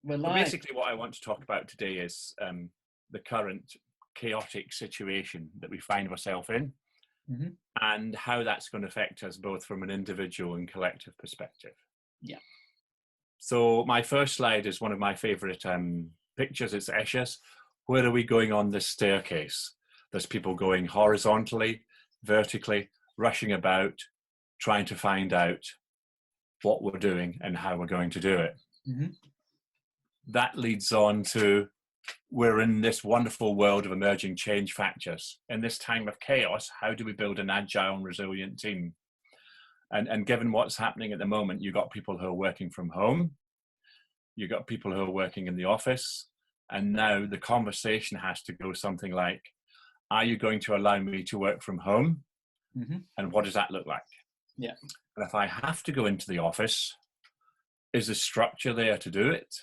We're So live. basically what I want to talk about today is the current chaotic situation that we find ourselves in Mhm. and how that's going to affect us both from an individual and collective perspective. Yeah. So my first slide is one of my favorite pictures. It's Escher's. Where are we going on this staircase? There's people going horizontally, vertically, rushing about, trying to find out what we're doing and how we're going to do it. Mhm. That leads on to we're in this wonderful world of emerging change factors. In this time of chaos, how do we build an agile and resilient team? And given what's happening at the moment, you've got people who are working from home, you've got people who are working in the office, and now the conversation has to go something like, are you going to allow me to work from home? Mhm. And what does that look like? Yeah. And if I have to go into the office, is the structure there to do it?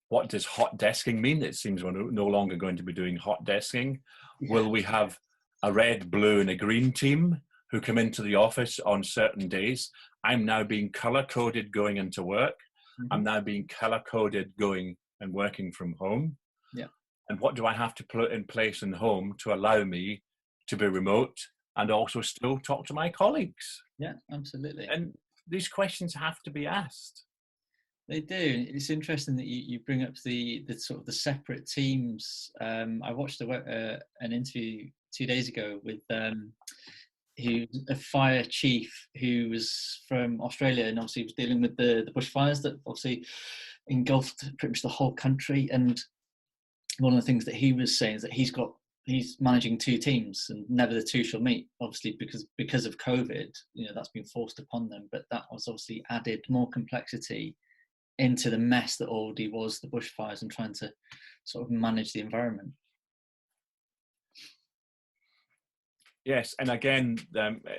What does hot desking mean? It seems we're no longer going to be doing hot desking. Yeah. Will we have a red, blue, and a green team who come into the office on certain days? I'm now being color coded going into work. I'm Mhm. now being color coded going and working from home. Yeah. And what do I have to put in place in home to allow me to be remote and also still talk to my colleagues? Yeah. Absolutely. And these questions have to be asked. They do. It's interesting that you bring up the sort of the separate teams. I watched an interview 2 days ago with who's a fire chief who was from Australia and obviously was dealing with the bushfires that obviously engulfed pretty much the whole country. And one of the things that he was saying is that he's managing two teams and never the two shall meet, obviously because of COVID. That's been forced upon them, but that was obviously added more complexity into the mess that already was the bushfires and trying to sort of manage the environment. Yes, and again,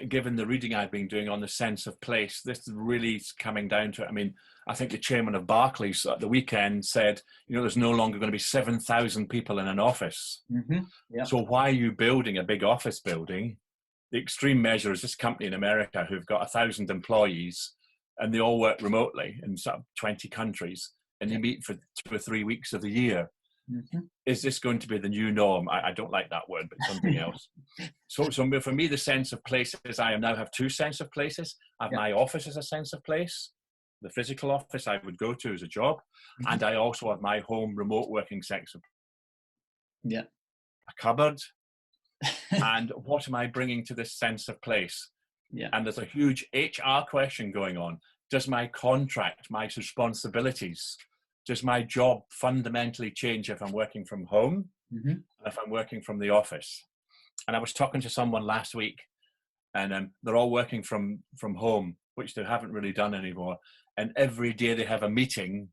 given the reading I've been doing on the sense of place, this is really coming down to it. I mean, I think the chairman of Barclays at the weekend said, there's no longer going to be 7,000 people in an office. Mm-hmm. Yeah. So why are you building a big office building? The extreme measure is this company in America who've got 1,000 employees and they all work remotely in sort of 20 countries and they meet for 2 or 3 weeks of the year. Mm-hmm. Is this going to be the new norm? I don't like that word, but something else. So for me, the sense of place is I now have two sense of places. I have my office as a sense of place, the physical office I would go to as a job, and I also have my home remote working sense of a cupboard. And what am I bringing to this sense of place? Yeah. And there's a huge HR question going on. Does my contract, my responsibilities, does my job fundamentally change if I'm working from home and if I'm working from the office? And I was talking to someone last week and they're all working from home, which they haven't really done anymore. And every day they have a meeting.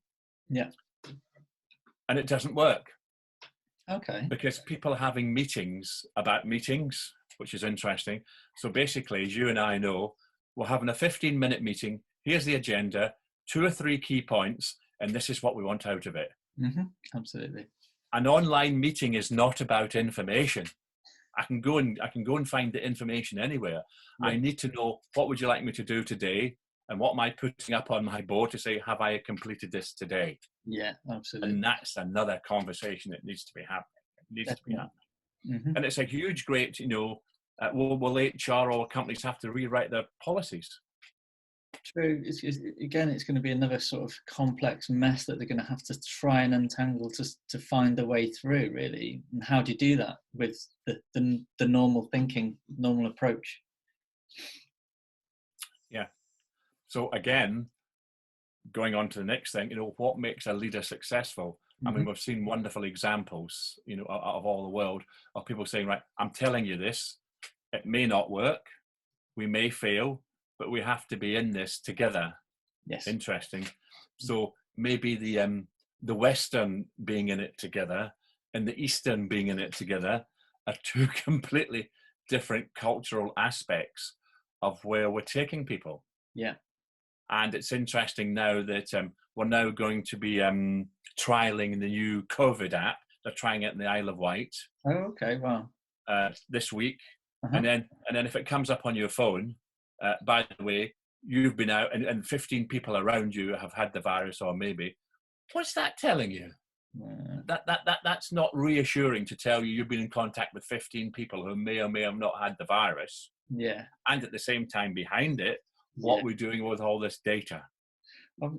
Yeah. And it doesn't work. Okay. Because people are having meetings about meetings, which is interesting. So basically, as you and I know, we're having a 15-minute meeting. Here's the agenda, 2 or 3 key points, and this is what we want out of it. Absolutely. An online meeting is not about information. I can go and find the information anywhere. Yeah. I need to know, what would you like me to do today? And what am I putting up on my board to say, have I completed this today? Yeah, absolutely. And that's another conversation that needs to be happening. It needs to be happening. And it's a huge, great, will HR or companies have to rewrite their policies? True. It's going to be another sort of complex mess that they're going to have to try and untangle to find a way through, really. And how do you do that with the normal thinking, normal approach? Yeah. So again, going on to the next thing, what makes a leader successful? I mean, we've seen wonderful examples, out of all the world of people saying, right, I'm telling you this, it may not work, we may fail, but we have to be in this together. Yes. Interesting. So maybe the Western being in it together and the Eastern being in it together are two completely different cultural aspects of where we're taking people. Yeah. And it's interesting now that we're now going to be trialing the new COVID app. They're trying it in the Isle of Wight. Oh, okay. Wow. This week. And then if it comes up on your phone, by the way, you've been out and 15 people around you have had the virus or maybe, What's that telling you? That's not reassuring to tell you you've been in contact with 15 people who may or may have not had the virus. Yeah. And at the same time behind it, Yeah. what we're doing with all this data.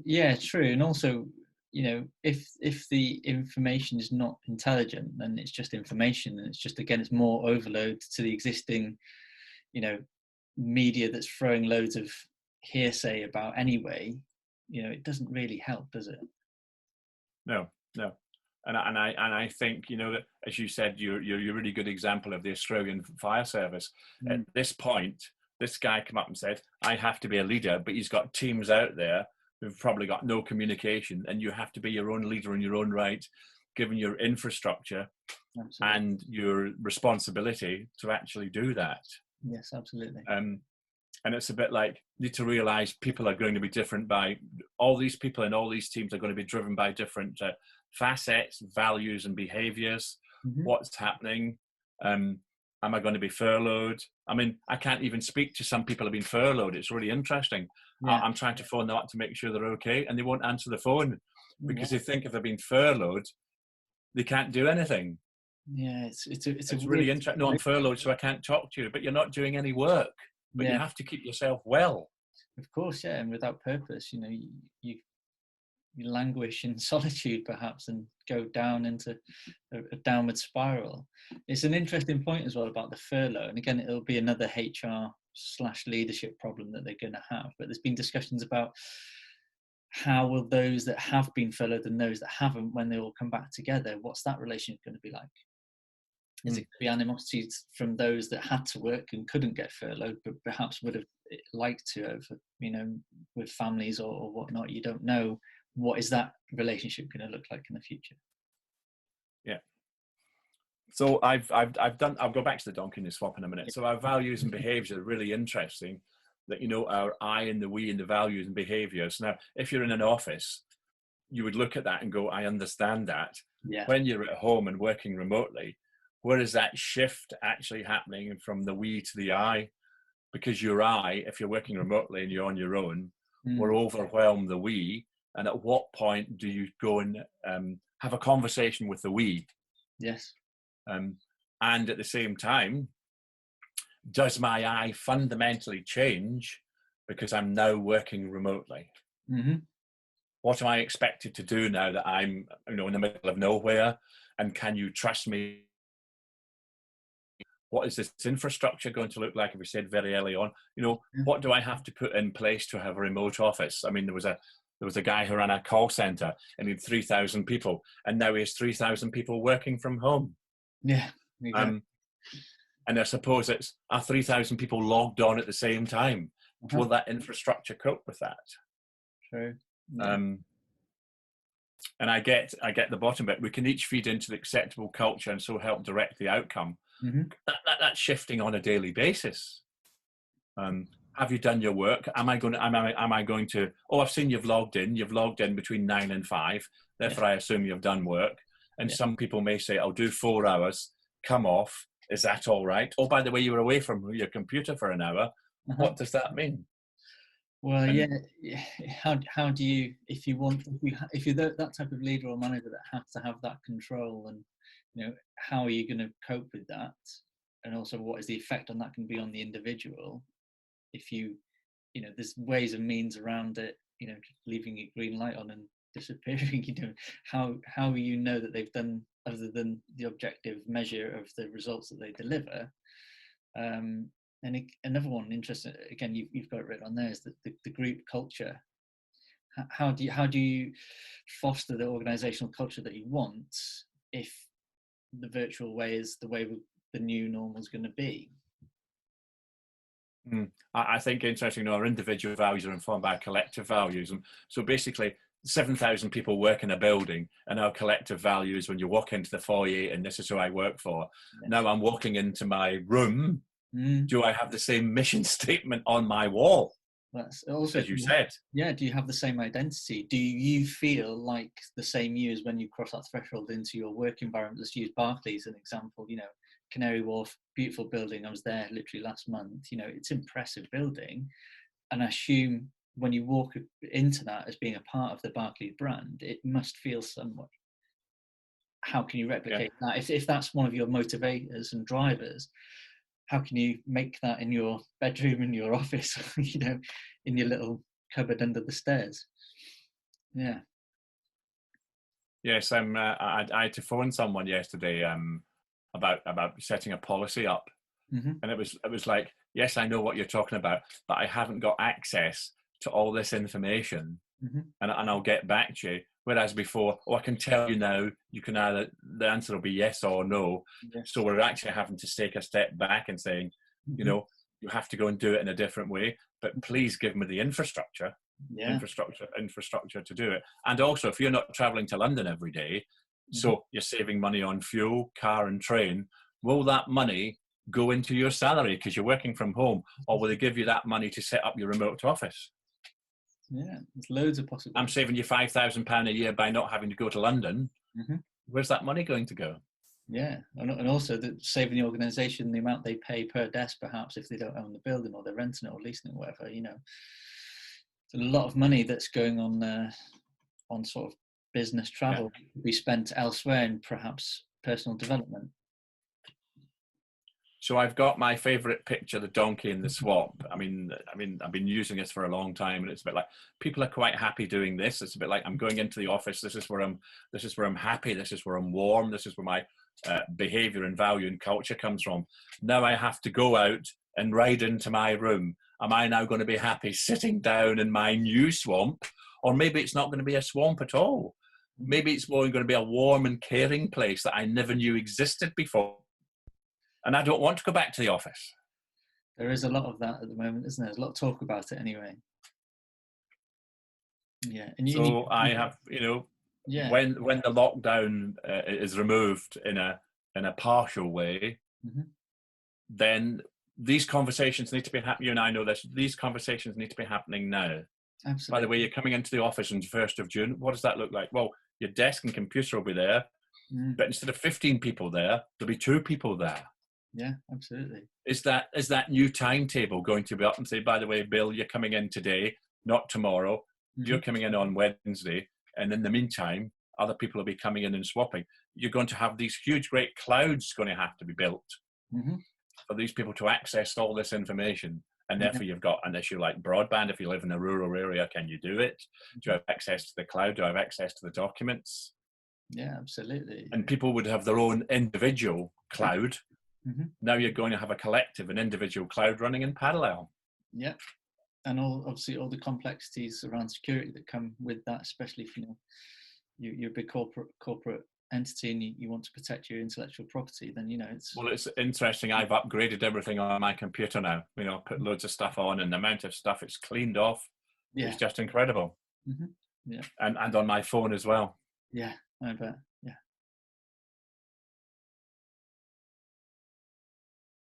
Yeah, true. And also, if the information is not intelligent, then it's just information, and it's just, again, it's more overload to the existing, media that's throwing loads of hearsay about anyway. It doesn't really help, does it? No. And I think, that, as you said, you're a really good example of the Australian Fire Service. At this point, this guy came up and said, I have to be a leader, but he's got teams out there who've probably got no communication, and you have to be your own leader in your own right, given your infrastructure. Absolutely. And your responsibility to actually do that. Yes, absolutely. And it's a bit like, you need to realize people are going to be different by, all these people and all these teams are going to be driven by different facets, values and behaviors. What's happening? Am I going to be furloughed? I mean, I can't even speak to some people who have been furloughed. It's really interesting. Yeah. I'm trying to phone them up to make sure they're okay, and they won't answer the phone because they think if they've been furloughed, they can't do anything. Yeah, it's really interesting. No, I'm furloughed, so I can't talk to you, but you're not doing any work. But you have to keep yourself well. Of course, yeah, and without purpose, you languish in solitude perhaps, and go down into a downward spiral. It's an interesting point as well about the furlough, and again, it'll be another HR/leadership problem that they're going to have. But there's been discussions about how will those that have been furloughed and those that haven't, when they all come back together, what's that relationship going to be like? Is it going to be animosity from those that had to work and couldn't get furloughed, but perhaps would have liked to have, with families or whatnot? You don't know. What is that relationship going to look like in the future? Yeah. So I'll go back to the donkey and the swap in a minute. So our values and behaviors are really interesting, that, our I and the we and the values and behaviors. Now, if you're in an office, you would look at that and go, I understand that. Yeah. When you're at home and working remotely, where is that shift actually happening from the we to the I? Because your I, if you're working remotely and you're on your own, will overwhelm the we. And at what point do you go and have a conversation with the we? Yes. And at the same time, does my I fundamentally change because I'm now working remotely? What am I expected to do now that I'm, in the middle of nowhere? And can you trust me? What is this infrastructure going to look like? If we said very early on, what do I have to put in place to have a remote office? I mean, there was a guy who ran a call center and he had 3,000 people, and now he has 3,000 people working from home. Yeah. Exactly. And I suppose it's 3,000 people logged on at the same time. Will that infrastructure cope with that? True. Yeah. And I get the bottom bit. We can each feed into the acceptable culture and so help direct the outcome. That's shifting on a daily basis. Have you done your work? Am I going to? Oh, I've seen you've logged in. You've logged in between 9 and 5. Therefore, I assume you've done work. And some people may say, "I'll do 4 hours. Come off. Is that all right?" Oh, by the way, you were away from your computer for an hour. What does that mean? Well, how do you, if you're that type of leader or manager that has to have that control, and how are you going to cope with that? And also, what is the effect on that can be on the individual? If there's ways and means around it, just leaving a green light on and disappearing, how that they've done, other than the objective measure of the results that they deliver. And another one interesting, again, you've got it written on there, is the group culture. How do you foster the organizational culture that you want if the virtual way is the way the new normal is going to be? I think interesting. Our individual values are informed by collective values, and so basically 7,000 people work in a building, and our collective values, when you walk into the foyer, and this is who I work for. Yes. Now I'm walking into my room. Do I have the same mission statement on my wall? That's also, as you said. Yeah. Do you have the same identity? Do you feel like the same you as when you cross that threshold into your work environment? Let's use Barclays as an example. Canary Wharf, beautiful building. I was there literally last month. It's an impressive building, and I assume when you walk into that as being a part of the Barclays brand, it must feel somewhat. How can you replicate that? If that's one of your motivators and drivers, how can you make that in your bedroom, in your office, you know, in your little cupboard under the stairs? Yeah. Yes, I had to phone someone yesterday about setting a policy up, and it was like, yes, I know what you're talking about, but I haven't got access to all this information, and I'll get back to you. Whereas before, I can tell you now, you can either, the answer will be yes or no. Yes. So we're actually having to take a step back and saying, you know, you have to go and do it in a different way, but please give me the infrastructure to do it. And also, if you're not traveling to London every day, so you're saving money on fuel, car and train, will that money go into your salary because you're working from home, or will they give you that money to set up your remote office? Yeah, there's loads of possibilities. I'm saving you £5,000 a year by not having to go to London. Where's that money going to go? Yeah, and also saving the organisation the amount they pay per desk, perhaps, if they don't own the building or they're renting it or leasing it or whatever. You know, it's a lot of money that's going on sort of business travel to be spent elsewhere in perhaps personal development. So I've got my favourite picture, the donkey in the swamp. I mean, I've been using this for a long time, and it's a bit like people are quite happy doing this. It's a bit like I'm going into the office. This is where I'm happy. This is where I'm warm. This is where my behaviour and value and culture comes from. Now I have to go out and ride into my room. Am I now going to be happy sitting down in my new swamp, or maybe it's not going to be a swamp at all? Maybe it's more going to be a warm and caring place that I never knew existed before. And I don't want to go back to the office. There is a lot of that at the moment, isn't there? There's a lot of talk about it anyway. Yeah. And I have, when the lockdown is removed in a partial way, then these conversations need to be happening. You and I know this. These conversations need to be happening now. Absolutely. By the way, you're coming into the office on the 1st of June. What does that look like? Well, your desk and computer will be there, but instead of 15 people there, there'll be 2 people there. Yeah, absolutely. Is that new timetable going to be up and say, by the way, Bill, you're coming in today, not tomorrow. You're coming in on Wednesday. And in the meantime, other people will be coming in and swapping. You're going to have these huge, great clouds going to have to be built for these people to access all this information. And therefore, you've got an issue like broadband. If you live in a rural area, can you do it? Do you have access to the cloud? Do I have access to the documents? Yeah, absolutely. And people would have their own individual cloud. Now you're going to have a collective, an individual cloud running in parallel. Yeah, and obviously all the complexities around security that come with that, especially if you're a big corporate entity and you want to protect your intellectual property, then it's. Well, it's interesting. I've upgraded everything on my computer now. Put loads of stuff on, and the amount of stuff it's cleaned off is just incredible. Yeah, and on my phone as well. Yeah, I bet.